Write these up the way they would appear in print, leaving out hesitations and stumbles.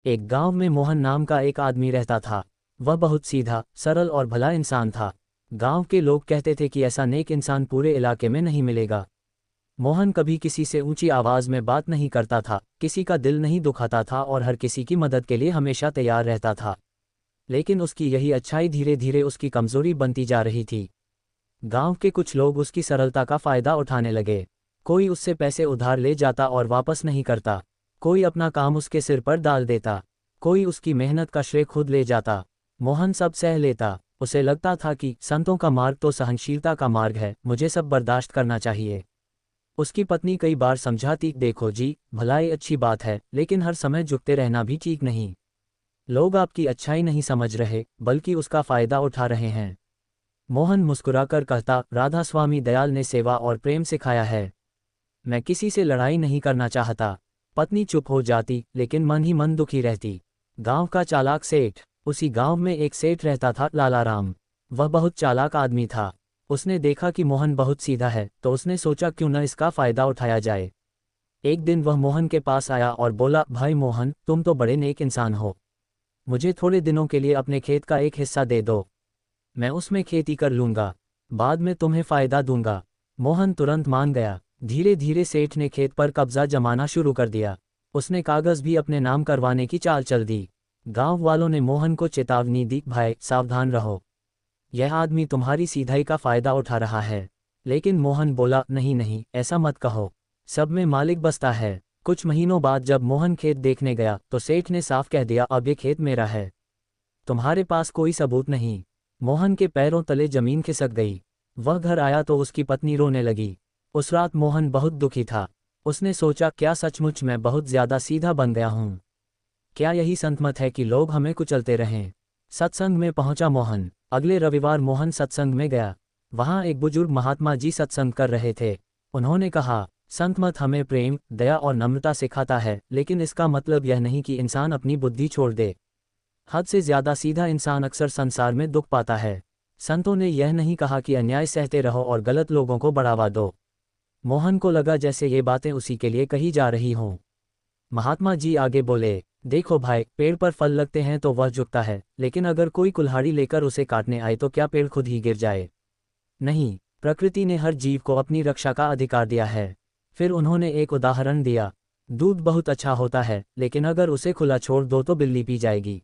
एक गांव में मोहन नाम का एक आदमी रहता था। वह बहुत सीधा, सरल और भला इंसान था। गांव के लोग कहते थे कि ऐसा नेक इंसान पूरे इलाके में नहीं मिलेगा। मोहन कभी किसी से ऊंची आवाज में बात नहीं करता था, किसी का दिल नहीं दुखाता था और हर किसी की मदद के लिए हमेशा तैयार रहता था। लेकिन उसकी यही अच्छाई धीरे धीरे उसकी कमजोरी बनती जा रही थी। गांव के कुछ लोग उसकी सरलता का फायदा उठाने लगे। कोई उससे पैसे उधार ले जाता और वापस नहीं करता। कोई अपना काम उसके सिर पर डाल देता। कोई उसकी मेहनत का श्रेय खुद ले जाता। मोहन सब सह लेता। उसे लगता था कि संतों का मार्ग तो सहनशीलता का मार्ग है, मुझे सब बर्दाश्त करना चाहिए। उसकी पत्नी कई बार समझाती, देखो जी, भलाई अच्छी बात है, लेकिन हर समय झुकते रहना भी ठीक नहीं। लोग आपकी अच्छाई नहीं समझ रहे, बल्कि उसका फायदा उठा रहे हैं। मोहन मुस्कुराकर कहता, राधा स्वामी दयाल ने सेवा और प्रेम सिखाया है। मैं किसी से लड़ाई नहीं करना चाहता। पत्नी चुप हो जाती, लेकिन मन ही मन दुखी रहती। गांव का चालाक सेठ। उसी गांव में एक सेठ रहता था, लाला राम। वह बहुत चालाक आदमी था। उसने देखा कि मोहन बहुत सीधा है, तो उसने सोचा क्यों न इसका फायदा उठाया जाए। एक दिन वह मोहन के पास आया और बोला, भाई मोहन, तुम तो बड़े नेक इंसान हो। मुझे थोड़े दिनों के लिए अपने खेत का एक हिस्सा दे दो। मैं उसमें खेती कर लूंगा। बाद में तुम्हें फायदा दूंगा। मोहन तुरंत मान गया। धीरे धीरे सेठ ने खेत पर कब्जा जमाना शुरू कर दिया। उसने कागज भी अपने नाम करवाने की चाल चल दी। गांव वालों ने मोहन को चेतावनी दी, भाई सावधान रहो, यह आदमी तुम्हारी सीधाई का फायदा उठा रहा है। लेकिन मोहन बोला, नहीं नहीं, ऐसा मत कहो, सब में मालिक बसता है। कुछ महीनों बाद जब मोहन खेत देखने गया तो सेठ ने साफ कह दिया, अब ये खेत मेरा है, तुम्हारे पास कोई सबूत नहीं। मोहन के पैरों तले जमीन खिसक गई। वह घर आया तो उसकी पत्नी रोने लगी। उस रात मोहन बहुत दुखी था। उसने सोचा, क्या सचमुच मैं बहुत ज्यादा सीधा बन गया हूँ? क्या यही संतमत है कि लोग हमें कुचलते रहें? सत्संग में पहुंचा मोहन। अगले रविवार मोहन सत्संग में गया। वहां एक बुजुर्ग महात्मा जी सत्संग कर रहे थे। उन्होंने कहा, संतमत हमें प्रेम, दया और नम्रता सिखाता है, लेकिन इसका मतलब यह नहीं कि इंसान अपनी बुद्धि छोड़ दे। हद से ज्यादा सीधा इंसान अक्सर संसार में दुख पाता है। संतों ने यह नहीं कहा कि अन्याय सहते रहो और गलत लोगों को बढ़ावा दो। मोहन को लगा जैसे ये बातें उसी के लिए कही जा रही हों। महात्मा जी आगे बोले, देखो भाई, पेड़ पर फल लगते हैं तो वह झुकता है, लेकिन अगर कोई कुल्हाड़ी लेकर उसे काटने आए तो क्या पेड़ खुद ही गिर जाए? नहीं, प्रकृति ने हर जीव को अपनी रक्षा का अधिकार दिया है। फिर उन्होंने एक उदाहरण दिया, दूध बहुत अच्छा होता है, लेकिन अगर उसे खुला छोड़ दो तो बिल्ली पी जाएगी।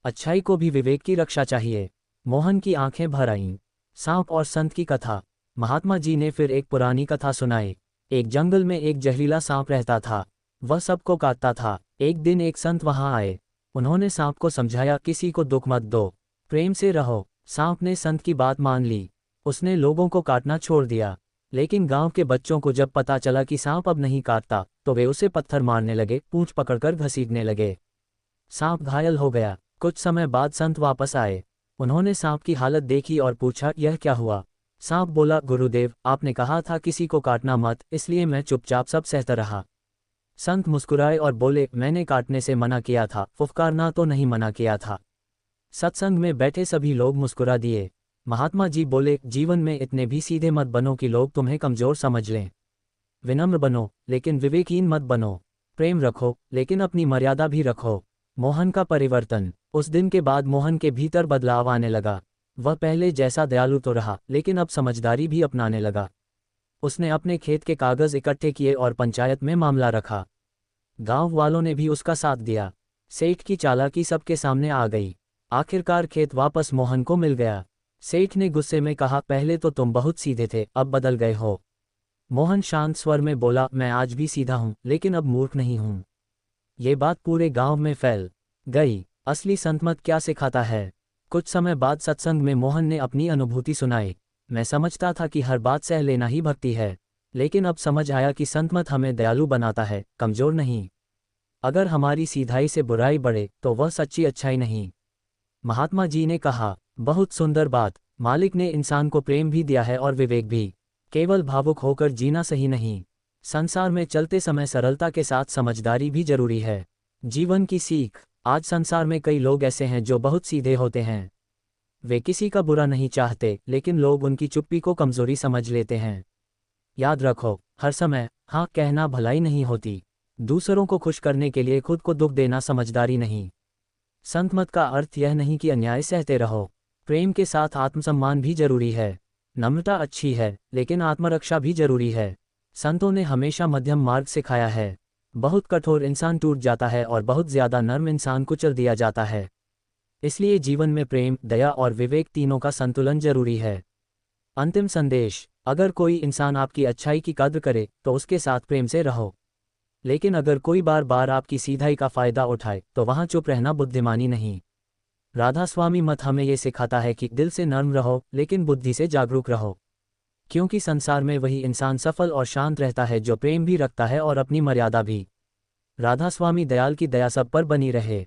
अच्छाई को भी विवेक की रक्षा चाहिए। मोहन की आंखें भर आईं। सांप और संत की कथा। महात्मा जी ने फिर एक पुरानी कथा सुनाई। एक जंगल में एक जहरीला सांप रहता था। वह सबको काटता था। एक दिन एक संत वहां आए। उन्होंने सांप को समझाया, किसी को दुख मत दो, प्रेम से रहो। सांप ने संत की बात मान ली। उसने लोगों को काटना छोड़ दिया। लेकिन गांव के बच्चों को जब पता चला कि सांप अब नहीं काटता, तो वे उसे पत्थर मारने लगे, पूंछ पकड़कर घसीटने लगे। सांप घायल हो गया। कुछ समय बाद संत वापस आए। उन्होंने सांप की हालत देखी और पूछा, यह क्या हुआ? सांप बोला, गुरुदेव, आपने कहा था किसी को काटना मत, इसलिए मैं चुपचाप सब सहता रहा। संत मुस्कुराए और बोले, मैंने काटने से मना किया था, फुफकारना तो नहीं मना किया था। सत्संग में बैठे सभी लोग मुस्कुरा दिए। महात्मा जी बोले, जीवन में इतने भी सीधे मत बनो कि लोग तुम्हें कमजोर समझ लें। विनम्र बनो, लेकिन विवेकहीन मत बनो। प्रेम रखो, लेकिन अपनी मर्यादा भी रखो। मोहन का परिवर्तन। उस दिन के बाद मोहन के भीतर बदलाव आने लगा। वह पहले जैसा दयालु तो रहा, लेकिन अब समझदारी भी अपनाने लगा। उसने अपने खेत के कागज इकट्ठे किए और पंचायत में मामला रखा। गांव वालों ने भी उसका साथ दिया। सेठ की चालाकी सबके सामने आ गई। आखिरकार खेत वापस मोहन को मिल गया। सेठ ने गुस्से में कहा, पहले तो तुम बहुत सीधे थे, अब बदल गए हो। मोहन शांत स्वर में बोला, मैं आज भी सीधा हूं, लेकिन अब मूर्ख नहीं हूं। ये बात पूरे गांव में फैल गई। असली संतमत क्या सिखाता है? कुछ समय बाद सत्संग में मोहन ने अपनी अनुभूति सुनाई। मैं समझता था कि हर बात सह लेना ही भक्ति है, लेकिन अब समझ आया कि संतमत हमें दयालु बनाता है, कमजोर नहीं। अगर हमारी सीधाई से बुराई बढ़े तो वह सच्ची अच्छाई नहीं। महात्मा जी ने कहा, बहुत सुंदर बात, मालिक ने इंसान को प्रेम भी दिया है और विवेक भी। केवल भावुक होकर जीना सही नहीं। संसार में चलते समय सरलता के साथ समझदारी भी जरूरी है। जीवन की सीख। आज संसार में कई लोग ऐसे हैं जो बहुत सीधे होते हैं। वे किसी का बुरा नहीं चाहते, लेकिन लोग उनकी चुप्पी को कमजोरी समझ लेते हैं। याद रखो, हर समय हाँ कहना भलाई नहीं होती। दूसरों को खुश करने के लिए खुद को दुख देना समझदारी नहीं। संत मत का अर्थ यह नहीं कि अन्याय सहते रहो। प्रेम के साथ आत्मसम्मान भी जरूरी है। नम्रता अच्छी है, लेकिन आत्मरक्षा भी जरूरी है। संतों ने हमेशा मध्यम मार्ग सिखाया है। बहुत कठोर इंसान टूट जाता है और बहुत ज्यादा नर्म इंसान कुचल दिया जाता है। इसलिए जीवन में प्रेम, दया और विवेक तीनों का संतुलन जरूरी है। अंतिम संदेश: अगर कोई इंसान आपकी अच्छाई की कद्र करे तो उसके साथ प्रेम से रहो। लेकिन अगर कोई बार बार आपकी सीधाई का फायदा उठाए तो वहां चुप रहना बुद्धिमानी नहीं। राधास्वामी मत हमें ये सिखाता है कि दिल से नर्म रहो, लेकिन बुद्धि से जागरूक रहो। क्योंकि संसार में वही इंसान सफल और शांत रहता है जो प्रेम भी रखता है और अपनी मर्यादा भी। राधास्वामी दयाल की दया सब पर बनी रहे।